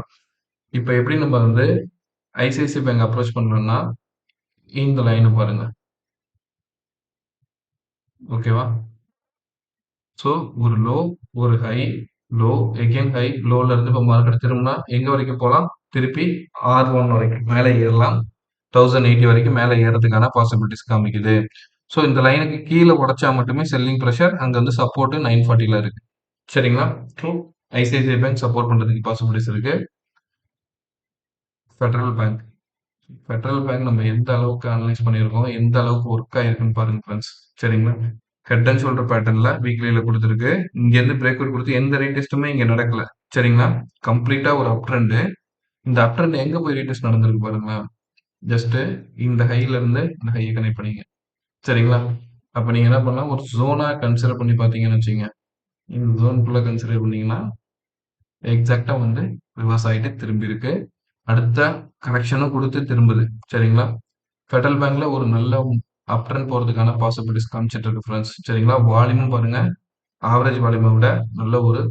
இப்ப எப்படி நம்ம வந்து ஐசிஐசிஐ பேங்க் அப்ரோச் பண்றோம்னா, இந்த லைன பாருங்க. ஓகேவா? ஸோ ஒரு லோ, ஒரு ஹை, லோ, எகெயின் ஹை, லோல இருந்து இப்ப மார்க்கெட் திரும்புனா எங்க வரைக்கும் போலாம்? திருப்பி R1 வரைக்கும் மேல ஏறலாம். 1080 வரைக்கும் மேல ஏறதுக்கான பாசிபிலிட்டிஸ் காமிக்குது. ஸோ இந்த லைனுக்கு கீழ உடைச்சா மட்டுமே செல்லிங் பிரஷர். அங்க வந்து சப்போர்ட் 940ல இருக்கு. சரிங்களா? ஸோ ஐசிஐசிஐ பேங்க் சப்போர்ட் பண்றதுக்கு பாசிபிலிட்டிஸ் இருக்கு. Federal bank. ஃபெடரல் பேங்க் நம்ம எந்த அளவுக்கு அனலைஸ் பண்ணியிருக்கோம், எந்த அளவுக்கு ஒர்க் ஆயிருக்குன்னு பாருங்க ஃபிரெண்ட்ஸ். சரிங்களா? ஹெட் அண்ட் ஷோல்டர் பேட்டர்ன்ல வீக்லில குடுத்திருக்கு. இங்க இருந்து பிரேக் அவுட் குடுத்து எந்த ரீடெஸ்ட்டுமே இங்க நடக்கல. சரிங்களா? கம்ப்ளீட்டா ஒரு அப் ட்ரெண்ட். இந்த அப் ட்ரெண்ட் எங்க போய் ரீடெஸ்ட் நடந்திருக்கு பாருங்களேன். ஜஸ்ட் இந்த ஹைல இருந்து இந்த ஹைய கனெக்ட் பண்ணீங்க. சரிங்களா? அப்ப நீங்க என்ன பண்ணலாம், ஒரு ஜோனா கன்சிடர் பண்ணி பார்த்தீங்கன்னு வச்சுக்கங்க. இந்த ஜோன்குள்ள கன்சிடர் பண்ணீங்கன்னா, எக்ஸாக்ட்டா வந்து ரிவர்ஸ் ஆயிட்டு திரும்பியிருக்கு. அடுத்த கரெக்ஷனும் குடுத்து திரும்புது. சரிங்களா? ஃபெடரல் பேங்க்ல ஒரு நல்ல அப் ட்ரெண்ட் போறதுக்கான பாசிபிலிட்டிஸ் காமிச்சிட்டு இருக்கு ஃபிரெண்ட்ஸ். சரிங்களா? வால்யூமும் பாருங்க, ஆவரேஜ் வால்யூம விட நல்ல ஒரு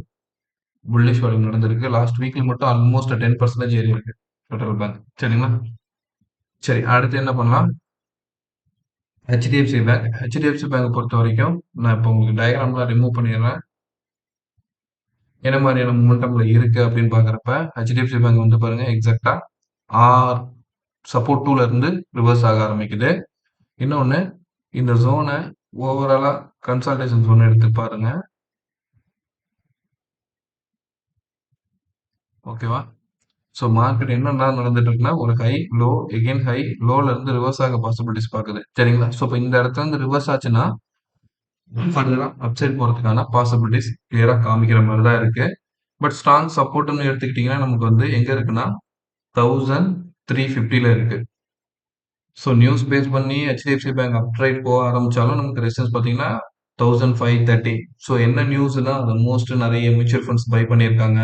புல்லிஷ் வால்யூம் நடந்திருக்கு. லாஸ்ட் வீக்ல மட்டும் ஆல்மோஸ்ட் 10% ஏறி இருக்கு ஃபெடரல் பேங்க். சரிங்களா? சரி அடுத்து என்ன பண்ணலாம்? HDFC bank. HDFC பேங்க் பொறுத்தவரைக்கும், நான் இப்போ உங்களுக்கு டயகிராம்லாம் ரிமூவ் பண்ணிடுறேன். என்ன மாதிரியான மொமெண்டம்ல இருக்கு அப்படின்னு பார்க்குறப்ப, HDFC பேங்க் வந்து பாருங்க எக்ஸாக்ட்டா ஆர் சப்போர்ட் 2ல இருந்து ரிவர்ஸ் ஆக ஆரம்பிக்குது. இன்னொன்னு இந்த ஜோன ஓவராலா கன்சால்டேஷன் ஜோன் எடுத்து பாருங்க. ஓகேவா? ஸோ மார்க்கெட் என்னலாம் நடந்துட்டு இருக்குன்னா, ஒரு ஹை, லோ, எகெயின் ஹை, லோல இருந்து ரிவர்ஸ் ஆக பாசிபிலிட்டிஸ் பாக்குது. சரிங்களா? ஸோ இப்ப இந்த இடத்துல இருந்து ரிவர்ஸ் ஆச்சுன்னா, ஃபர்தரா அப்சைட் போறதுக்கான பாசிபிலிட்டிஸ் கிளியரா காமிக்கிற மாரி தான் இருக்கு. பட் ஸ்ட்ராங் சப்போர்ட்ன்னு எடுத்துக்கிட்டீங்கன்னா, நமக்கு வந்து எங்க இருக்குன்னா, 1350ல இருக்கு. ஸோ நியூஸ் பேஸ் பண்ணி HDFC பேங்க் அப் ட்ரைட் போக ஆரம்பிச்சாலும் நமக்கு ரெசிஸ்டன்ஸ் பார்த்தீங்கன்னா, 1530. ஸோ என்ன நியூஸ்னா மோஸ்ட் நிறைய மியூச்சுவல் ஃபண்ட்ஸ் பை பண்ணியிருக்காங்க.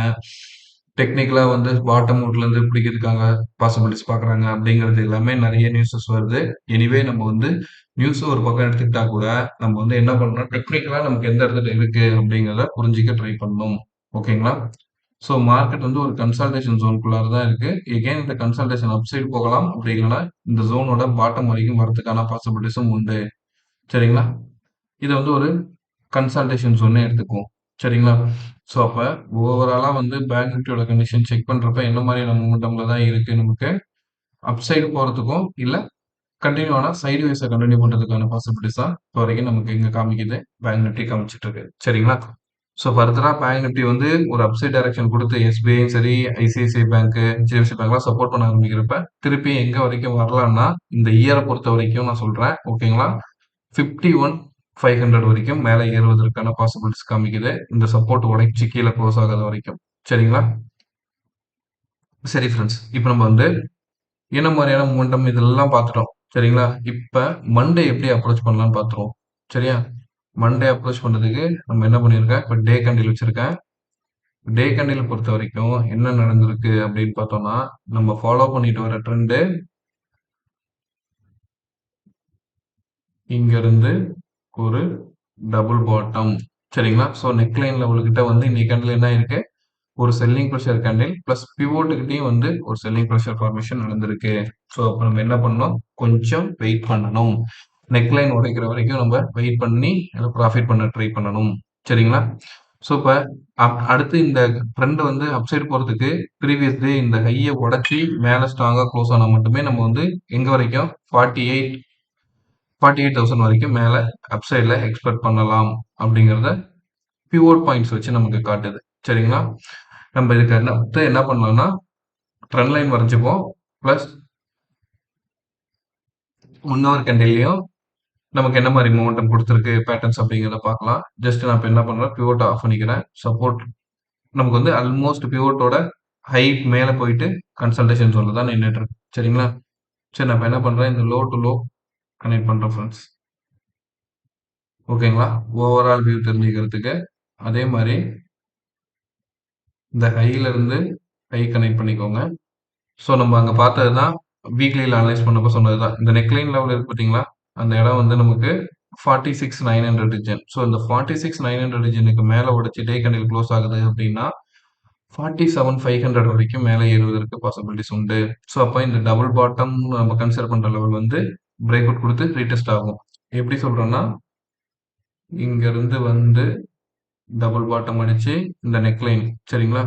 டெக்னிக்கலா வந்து பாட்டம் அவுட்ல இருந்து பிடிக்கிறதுக்காக பாசிபிலிட்டிஸ் பார்க்குறாங்க அப்படிங்கிறது எல்லாமே நிறைய நியூஸஸ் வருது. எனிவே நம்ம வந்து நியூஸ் ஒரு பக்கம் எடுத்துக்கிட்டா கூட நம்ம வந்து என்ன பண்ணணும், டெக்னிக்கலா நமக்கு எந்த இடத்துல இருக்கு அப்படிங்கிறத புரிஞ்சிக்க ட்ரை பண்ணணும். ஓகேங்களா? ஸோ மார்க்கெட் வந்து ஒரு கன்சால்டேஷன் ஜோனுக்குள்ளார தான் இருக்கு. எகைன் இந்த கன்சால்டேஷன் அப் சைடு போகலாம். அப்படி இல்லைன்னா இந்த ஜோனோட பாட்டம் வரைக்கும் வரதுக்கான பாசிபிலிட்டிஸும் உண்டு. சரிங்களா? இத வந்து ஒரு கன்சல்டேஷன் ஜோன்னே எடுத்துக்குவோம். சரிங்களா? ஸோ அப்ப ஓவராலா வந்து பேங்க் நிஃப்டியோட கண்டிஷன் செக் பண்றப்ப என்ன மாதிரியான மொமெண்டம்ல தான் இருக்கு நமக்கு. அப் சைடு போறதுக்கும், இல்ல கன்டின்யூ ஆனா சைடு வேஸ கன்டின்யூ பண்றதுக்கான பாசிபிலிட்டிஸ் தான் இப்போ வரைக்கும் நமக்கு இங்க காமிக்குது. பேங்க் நிஃப்டி காமிச்சிட்டு இருக்கு. சரிங்களா? ஸோ ஃபர்தரா பேங்க் நிஃப்டி வந்து ஒரு அப்சைட் டைரக்ஷன் குடுத்து எஸ்பிஐயும் சரி, ஐசிஐசிஐ பேங்க், ஹெச்டிஎஃப்சி பேங்க்லாம் சப்போர்ட் பண்ண ஆரம்பிக்கிறப்ப, திருப்பி எங்க வரைக்கும் வரலாம்னா, இந்த இயர பொறுத்த வரைக்கும் நான் சொல்றேன். ஓகேங்களா? 51,500 வரைக்கும் மேல ஏறுவதற்கான பாசிபிலிட்டிஸ் காமிக்குது. இந்த சப்போர்ட் உடைச்சு கீழ குளோஸ் ஆகாத வரைக்கும். சரிங்களா? சரி ஃபிரெண்ட்ஸ். இப்ப நம்ம வந்து என்ன மாரியான மொமெண்டம் இதெல்லாம் பார்த்துட்டோம். சரிங்களா? இப்ப மண்டே எப்படி அப்ரோச் பண்ணலாம்னு பார்த்துருவோம். சரியா? மண்டே அப்ரோச் பண்றதுக்கு நம்ம என்ன பண்ணியிருக்கேன், இப்ப டே கேண்டில் வச்சிருக்கேன். டே கேண்டில் பொறுத்தவரைக்கும் என்ன நடந்திருக்கு அப்படின்னு பார்த்தோம்னா, நம்ம ஃபாலோ பண்ணிட்டு வர ட்ரெண்ட் இங்க இருந்து ஒரு டபுள் பாட்டம். சரிங்களா? ஸோ நெக் லைன் லெவல் கிட்ட வந்து இன்னைக்கு கேண்டில் என்ன ஆயிருக்கு, ஒரு selling pressure candle plus pivot கிட்டயும் வந்து ஒரு செல்லிங் பிரஷர் ஃபார்மேஷன் நடந்திருக்கு. ஸோ அப்ப நம்ம என்ன பண்ணணும், கொஞ்சம் வெயிட் பண்ணணும். நெக் லைன் உடைக்கிற வரைக்கும் நம்ம வெயிட் பண்ணி ப்ராஃபிட் பண்ண ட்ரை பண்ணணும். சரிங்களா? ஸோ இப்ப அடுத்து இந்த ட்ரெண்ட் வந்து அப்சைட் போறதுக்கு ப்ரீவியஸ் டே இந்த ஹைய உடைச்சு மேல ஸ்ட்ராங்கா க்ளோஸ் ஆனா மட்டுமே நம்ம வந்து எங்க வரைக்கும் 48,000 வரைக்கும் மேல அப்சைட்ல எக்ஸ்பெக்ட் பண்ணலாம் அப்படிங்கிறத பிவோட் பாயிண்ட்ஸ் வச்சு நமக்கு காட்டுது. சரிங்களா? நம்ம இதுக்கு என்ன பண்ணலாம்னா ட்ரெண்ட் லைன் வரைஞ்சுப்போம். பிளஸ் 1 ஹவர் கேண்டில்லையும் நமக்கு என்ன மாதிரி மொமெண்டம் கொடுத்துருக்கு பேட்டர்ன்ஸ் அப்படிங்கிறத பார்க்கலாம். ஜஸ்ட் நான் இப்போ என்ன பண்றேன், பிவோட் ஆஃப் பண்ணிக்கிறேன். சப்போர்ட் நமக்கு வந்து ஆல்மோஸ்ட் பிவோட்டோட ஹை மேல போயிட்டு கன்சல்டேஷன் ஜோன்ல தான் நின்னுட்டு இருக்கு. சரிங்களா? சரி நான் இப்போ என்ன பண்றேன், இந்த லோ டு லோ கனெக்ட் பண்றேன் ஃப்ரெண்ட்ஸ். ஓகேங்களா? ஓவரால் வியூ தெரிஞ்சுக்கிறதுக்கு அதே மாதிரி இந்த ஹைல இருந்து ஹை கனெக்ட் பண்ணிக்கோங்க. ஸோ நம்ம அங்க பார்த்தது தான் வீக்லியில் அனலைஸ் பண்ணப்போ சொன்னது தான். இந்த நெக்லைன் லெவல் இருக்கு பார்த்தீங்களா? அந்த இடம் வந்து நமக்கு 46,900 ரீஜன். ஸோ இந்த 46,900 ரீஜனுக்கு மேல உடைச்சு டே கேண்டில் க்ளோஸ் ஆகுது அப்படின்னா 47,500 வரைக்கும் மேலே ஏறுவதற்கு பாசிபிலிட்டிஸ் உண்டு. ஸோ அப்போ இந்த டபுள் பாட்டம் நம்ம கன்சிடர் பண்ற லெவல் வந்து பிரேக் அவுட் கொடுத்து ரீடெஸ்ட் ஆகும். எப்படி சொல்றோம்னா, இங்க இருந்து வந்து டபுள் பாட்டம் அடிச்சு இந்த நெக்லைன் சரிங்களா?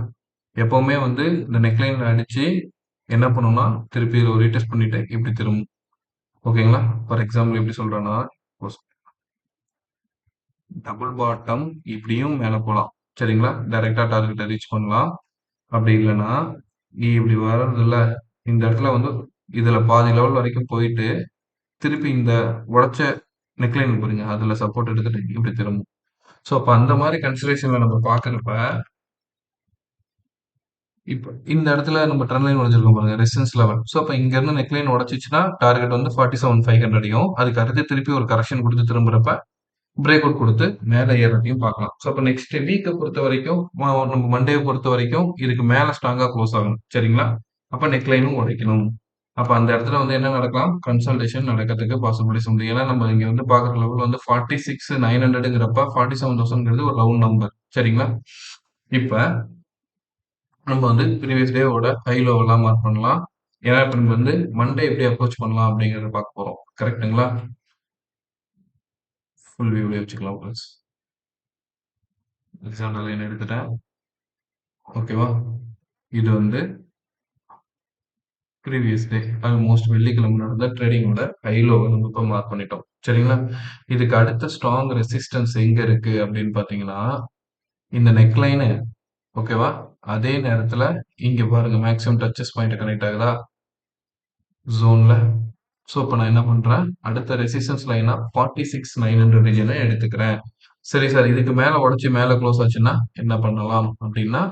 எப்பவுமே வந்து இந்த நெக்லைன்ல அடிச்சு என்ன பண்ணும்னா, திருப்பி இத ரீடெஸ்ட் பண்ணிட்டு இப்படி திரும்பும். ஓகேங்களா? ஃபார் எக்ஸாம்பிள் எப்படி சொல்றேன்னா, டபுள் பாட்டம் இப்படியும் மேல போலாம். சரிங்களா? டைரக்ட்டா டார்கெட்ட ரீச் பண்ணலாம். அப்படி இல்லன்னா, இப்படி வர்றதில்ல, இந்த இடத்துல வந்து இதுல பாதி லெவல் வரைக்கும் போயிட்டு, திருப்பி இந்த உடைச்ச நெக்லைன் இருக்கு பாருங்க, அதுல சப்போர்ட் எடுத்துட்டு இப்படி திரும்பும். ஸோ அப்ப அந்த மாரி கன்சிடரேஷன்ல நம்ம பார்க்கிறப்ப, இப்ப இந்த இடத்துல நம்ம ட்ரெண்ட் லைன் உடைச்சிருக்கோம் பாருங்க, ரெசிஸ்டன்ஸ் லெவல். ஸோ அப்ப இங்க இருந்து நெக் லைன் உடைச்சுச்சுன்னா, டார்கெட் வந்து 47,500யும் அதுக்கு அடுத்து திருப்பி ஒரு கரெக்ஷன் குடுத்து திரும்புறப்ப, பிரேக் அவுட் குடுத்து மேல ஏறுறதையும் பார்க்கலாம். ஸோ அப்ப நெக்ஸ்ட் வீக்க பொறுத்த வரைக்கும், நம்ம மண்டேவ பொறுத்த வரைக்கும் இதுக்கு மேல ஸ்ட்ராங்கா குளோஸ் ஆகணும். சரிங்களா? அப்ப நெக் லைனும் உடைக்கணும். அப்ப அந்த இடத்துல வந்து என்ன நடக்கலாம்? கன்சல்டேஷன் நடக்கிறதுக்கு பாசிபிலிட்டிஸ் உண்டு. ஏன்னா நம்ம இங்க வந்து பார்க்குற லெவல் வந்து 46,900ங்கிறப்ப 47,000ங்கிறது ஒரு ரவுண்ட் நம்பர். சரிங்களா? இப்ப நம்ம வந்து ப்ரீவியஸ் டேவோட ஹை லோவெல்லாம் மார்க் பண்ணலாம். ஏன்னா இப்ப நம்ம வந்து மண்டே எப்படி அப்ரோச் பண்ணலாம் அப்படிங்கிறத பார்க்க போறோம். கரெக்ட்டுங்களா? ஃபுல் வியூலயே வச்சுக்கலாம் ஃப்ரெண்ட்ஸ். ஹரிசாண்டல் லைன் எடுத்துட்டேன். ஓகேவா? இது வந்து ப்ரீவியஸ் டே ஆல்மோஸ்ட் வெள்ளிக்கிழமை நடந்த ட்ரேடிங்கோட ஹை லோவ நம்ம இப்ப மார்க் பண்ணிட்டோம். சரிங்களா? இதுக்கு அடுத்த ஸ்ட்ராங் ரெசிஸ்டன்ஸ் எங்க இருக்கு அப்படின்னு பார்த்தீங்கன்னா, இந்த நெக் லைனு ஓகேவா? அதே நேரத்துல இங்க பாருங்க மேக்ஸிமம் டச்சஸ் பாயிண்ட் கனெக்ட் ஆகுதா? ஜோன்ல. ஸோ இப்ப நான் என்ன பண்றேன், அடுத்த ரெசிஸ்டன்ஸ் லைனா 46,900 ரீஜியன எடுத்துக்கிறேன். சரி சார், இதுக்கு மேல உடைச்சு மேல குளோஸ் ஆச்சுன்னா என்ன பண்ணலாம் அப்படின்னா,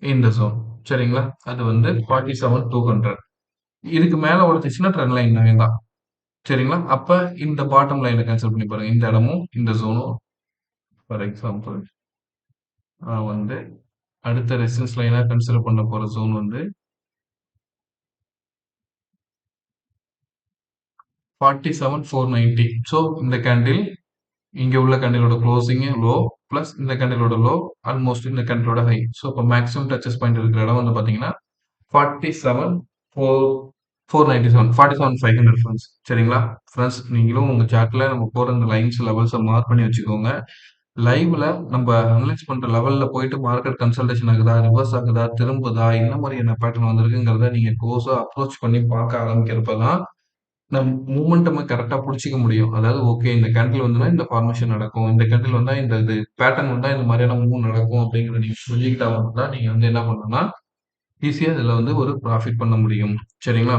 இந்த ஜோன். சரிங்களா? அது வந்து 47,200. இதுக்கு மேல உடைச்சுச்சுன்னா ட்ரெண்ட் லைன் வேண்டாம். சரிங்களா? அப்ப இந்த பாட்டம் லைன கன்சிடர் பண்ணி பாருங்க. இந்த இடமும், இந்த ஜோனும் ஃபார் எக்ஸாம்பிள் நான் வந்து அடுத்த ரெசிஸ்டன்ஸ் லைனா கன்சிடர் பண்ண போற ஜோன் வந்து 47,490. ஸோ இந்த கேண்டில் இங்க உள்ள கேண்டிலோட க்ளோசிங் லோ பிளஸ் இந்த கேண்டிலோட லோ ஆல்மோஸ்ட் இந்த கேண்டிலோட ஹை. ஸோ இப்போ மேக்ஸிமம் டச்சஸ் பாயிண்ட் இருக்கிற இடம் வந்து பாத்தீங்கன்னா 47,497 47,500 ஃப்ரெண்ட்ஸ். சரிங்களா ஃப்ரெண்ட்ஸ், நீங்களும் உங்க சார்ட்ல நம்ம போற இந்த லைன்ஸ் லெவல்ஸை மார்க் பண்ணி வச்சுக்கோங்க. லைவ்ல நம்ம அனலைஸ் பண்ற லெவல்ல போயிட்டு மார்க்கெட் கன்சல்டேஷன் ஆகுதா, ரிவர்ஸ் ஆகுதா, திரும்புதா, என்ன மாதிரியான பேட்டர்ன் வந்திருக்குங்கிறத நீங்க க்ளோஸா அப்ரோச் பண்ணி பார்க்க ஆரம்பிக்கிறப்பதான் நம் மூமெண்டம் கரெக்டா புடிச்சுக்க முடியும். அதாவது ஓகே, இந்த கேண்டில் வந்துனா இந்த ஃபார்மேஷன் நடக்கும். இந்த கேண்டில் வந்தா இந்த இது பேட்டர்ன் வந்தா இந்த மாதிரியான மூவ் நடக்கும் அப்படிங்கிறத நீங்க புரிஞ்சுக்கிட்டா மட்டும்தான் நீங்க வந்து என்ன பண்ணணும்னா ஈஸியா இதுல வந்து ஒரு ப்ராஃபிட் பண்ண முடியும். சரிங்களா?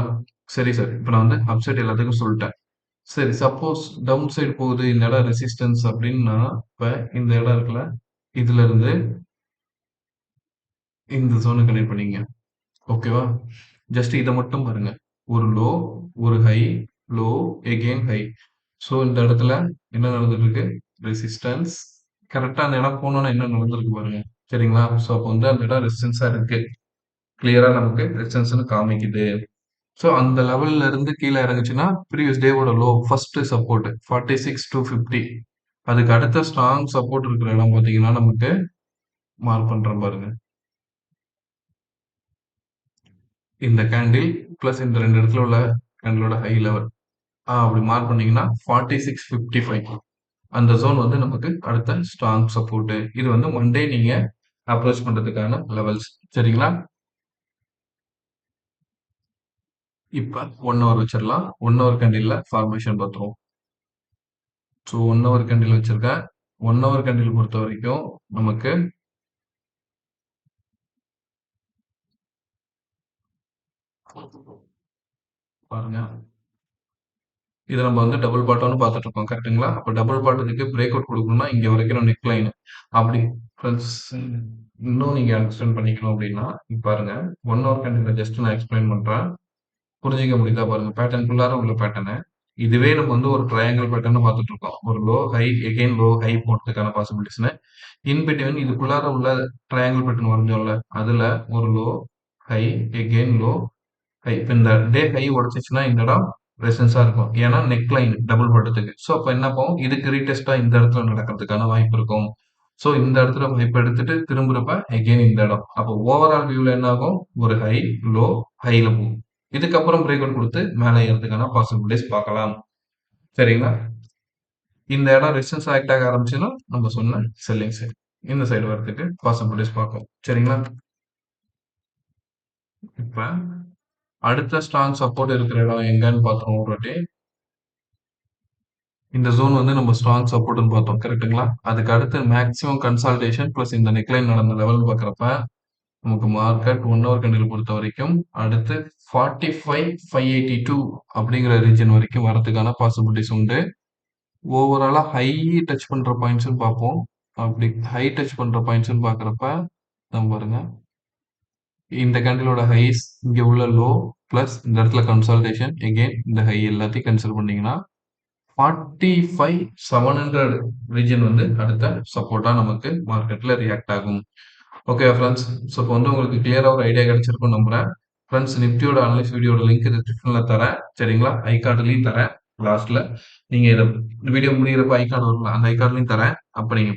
சரி சார். இப்ப நான் வந்து அப் சைட் எல்லாத்துக்கும் சொல்லிட்டேன். சரி, சப்போஸ் டவுன் சைடு போகுது, இந்த இடம் ரெசிஸ்டன்ஸ் அப்படின்னா, இப்ப இந்த இடம் இருக்குல்ல, இதுல இருந்து இந்த ஜோனை கனெக்ட் பண்ணீங்க. ஓகேவா? ஜஸ்ட் இத மட்டும் பாருங்க. ஒரு லோ, ஒரு high, low, again high. So இந்த இடத்துல என்ன நடந்துட்டு இருக்கு? ரெசிஸ்டன்ஸ். கரெக்ட்டா அந்த இடம் போனோம்னா என்ன நடந்திருக்கு பாருங்க. சரிங்களா? ஸோ அப்போ வந்து அந்த இடம் ரெசிஸ்டன்ஸா இருக்கு. கிளியரா நமக்கு ரெசிஸ்டன்ஸ்ன்னு காமிக்குது. ஸோ அந்த லெவல்ல இருந்து கீழ இறங்குச்சுன்னா, ப்ரீவியஸ் டேவோட லோ ஃபர்ஸ்ட் சப்போர்ட் 46,250. அதுக்கு அடுத்த ஸ்ட்ராங் சப்போர்ட் இருக்கிற இடம் பார்த்தீங்கன்னா, நமக்கு மார்க் பண்றேன் பாருங்க. இந்த கேண்டில் பிளஸ் இந்த 2 இடத்துல உள்ள கேண்டிலோட ஹை லெவல். அப்படி மார்க் பண்ணீங்கன்னா 46,55. அந்த ஜோன் வந்து நமக்கு அடுத்த ஸ்ட்ராங் சப்போர்ட். இது வந்து மண்டே நீங்க அப்ரோச் பண்றதுக்கான லெவல்ஸ். சரிங்களா? இப்ப 1 ஹவர் வச்சிடலாம். 1 ஹவர் கேண்டில்ல ஃபார்மேஷன் பார்த்துருவோம். ஸோ 1 ஹவர் கேண்டில் வச்சிருக்கேன். 1 ஹவர் கேண்டில் பொறுத்த வரைக்கும் நமக்கு பாருங்க, இத நம்ம வந்து டபுள் பாட்டம்னு பார்த்துட்டு இருக்கோம். கரெக்ட்டுங்களா? அப்ப டபுள் பாட்டத்துக்கு பிரேக் அவுட் குடுக்கணும்னா, இங்க வரைக்கும் நெக் லைன். அப்படி ஃபிரெண்ட்ஸ், இன்னும் நீங்க அண்டர்ஸ்டாண்ட் பண்ணிக்கணும் அப்படின்னா, இங்க பாருங்க, 1 ஹவர் கேண்டில்ல ஜஸ்ட் நான் எக்ஸ்பிளைன் பண்றேன். புரிஞ்சுக்க முடியுதா பாருங்க. பேட்டர்னுக்குள்ளார உள்ள பேட்டர்னு. இதுவே நம்ம வந்து ஒரு ட்ரையாங்கிள் பேட்டர்ன் பார்த்துட்டு இருக்கோம். ஒரு low, high, again low, high போடுறதுக்கான பாசிபிலிட்டிஸ்னு. இன் பிட்வீன் இதுக்குள்ளார உள்ள ட்ரையாங்கிள் பேட்டர்ன் வரைஞ்சோம்ல, அதுல ஒரு low, high, again low, high. இப்ப இந்த டே ஹை உடைச்சிச்சுன்னா இந்த இடம் ரெசிஸ்டன்ஸா இருக்கும். ஏன்னா நெக் லைன் டபுள் பாட்டத்துக்கு. ஸோ அப்ப என்ன ஆகும்? இதுக்கு ரீடெஸ்டா இந்த இடத்துல நடக்கிறதுக்கான வாய்ப்பு இருக்கும். ஸோ இந்த இடத்துல வாய்ப்பு எடுத்துட்டு திரும்புறப்ப எகெயின் இந்த இடம். அப்போ ஓவரால் வியூல என்ன ஆகும்? ஒரு ஹை, லோ, ஹைல போகும். இதுக்கப்புறம் பிரேக் அவுட் கொடுத்து மேலே ஏறதுக்கான பாசிபிலிட்டிஸ் பார்க்கலாம். சரிங்களா? இந்த இடம் ரெசிஸ்டன்ஸ் ஆக்ட் ஆக ஆரம்பிச்சுன்னா நம்ம சொன்ன செல்லிங் சைடு. இந்த சைடு வரதுக்கு பாசிபிலிட்டிஸ் பார்க்கும். சரிங்களா? இப்ப அடுத்த ஸ்ட்ராங் சப்போர்ட் இருக்கிற இடம் எங்கன்னு பார்த்தோம் ஒரு வாட்டி. இந்த ஜோன் வந்து நம்ம ஸ்ட்ராங் சப்போர்ட்னு பார்த்தோம். கரெக்ட்டுங்களா? அதுக்கு அடுத்து மேக்ஸிமம் கன்சால்டேஷன் பிளஸ் இந்த நெக்லைன் நடந்த லெவல்னு பார்க்குறப்ப, நமக்கு மார்க்கெட் 1 ஹவர் கேண்டில் பொறுத்த வரைக்கும் அடுத்து 45,582 அப்படிங்கிற ரீஜன் வரைக்கும் வரதுக்கான பாசிபிலிட்டிஸ் உண்டு. ஓவராலா ஹை டச் பண்ற பாயிண்ட்ஸ்ன்னு பார்ப்போம். அப்படி ஹை டச் பண்ற பாயிண்ட்ஸ்ன்னு பார்க்குறப்ப, நம்ம பாருங்க, இந்த கேண்டிலோட ஹைஸ், இங்க உள்ள லோ, பிளஸ் இந்த இடத்துல கன்சால்டேஷன், எகெயின் இந்த ஹை எல்லாத்தையும் கன்சிடர் பண்ணீங்கன்னா 45,700 ரீஜன் வந்து அடுத்த சப்போர்ட்டா நமக்கு மார்க்கெட்ல ரியாக்ட் ஆகும். Okay friends. ஸோ இப்போ வந்து உங்களுக்கு கிளியரா ஒரு ஐடியா கிடைச்சிருக்கும் நம்புறேன். ஃப்ரெண்ட்ஸ், நிஃப்டியோட அனலைஸ் வீடியோட லிங்க் டிஸ்கிரிப்ஷன்ல தரேன். சரிங்களா? ஐ கார்டுலயும் தரேன் லாஸ்ட்ல. நீங்க இத வீடியோ முடியிறப்ப ஐ கார்டு வரும்ல, அந்த ஐ கார்டுலயும் தரேன். அப்ப நீங்க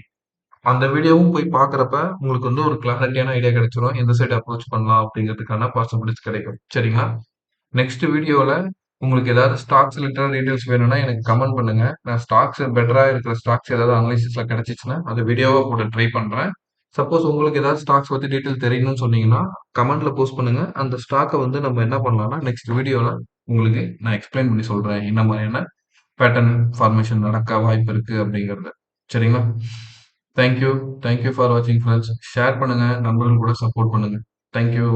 அந்த வீடியோவும் போய் பார்க்குறப்ப உங்களுக்கு வந்து ஒரு கிளாரிட்டியான ஐடியா கிடைச்சிரும். எந்த சைடு அப்ரோச் பண்ணலாம் அப்படிங்கிறதுக்கான பாசிபிலிட்டிஸ் கிடைக்கும். சரிங்களா? நெக்ஸ்ட் வீடியோல உங்களுக்கு ஏதாவது ஸ்டாக்ஸ் ரிலேட்டட் டீடைல்ஸ் வேணும்னா எனக்கு கமெண்ட் பண்ணுங்க. நான் ஸ்டாக்ஸ் பெட்டரா இருக்கிற ஸ்டாக்ஸ் ஏதாவது அனலைசிஸ்ல கிடைச்சிச்சுன்னா அதை வீடியோவா போட ட்ரை பண்றேன். சப்போஸ் உங்களுக்கு ஏதாவது ஸ்டாக்ஸ் பத்தி டீடைல் தெரியணும்னு சொன்னீங்கன்னா கமெண்ட்ல போஸ்ட் பண்ணுங்க. அந்த ஸ்டாக்கை வந்து நம்ம என்ன பண்ணலாம்னா நெக்ஸ்ட் வீடியோல உங்களுக்கு நான் எக்ஸ்பிளைன் பண்ணி சொல்றேன். என்ன மாதிரியான பேட்டர்ன் ஃபார்மேஷன் நடக்க வாய்ப்பு இருக்கு அப்படிங்கறது. சரிங்களா? தேங்க்யூ. தேங்க்யூ ஃபார் வாட்சிங் ஃப்ரெண்ட்ஸ். ஷேர் பண்ணுங்க. நண்பர்கள் கூட சப்போர்ட் பண்ணுங்க. தேங்க்யூ.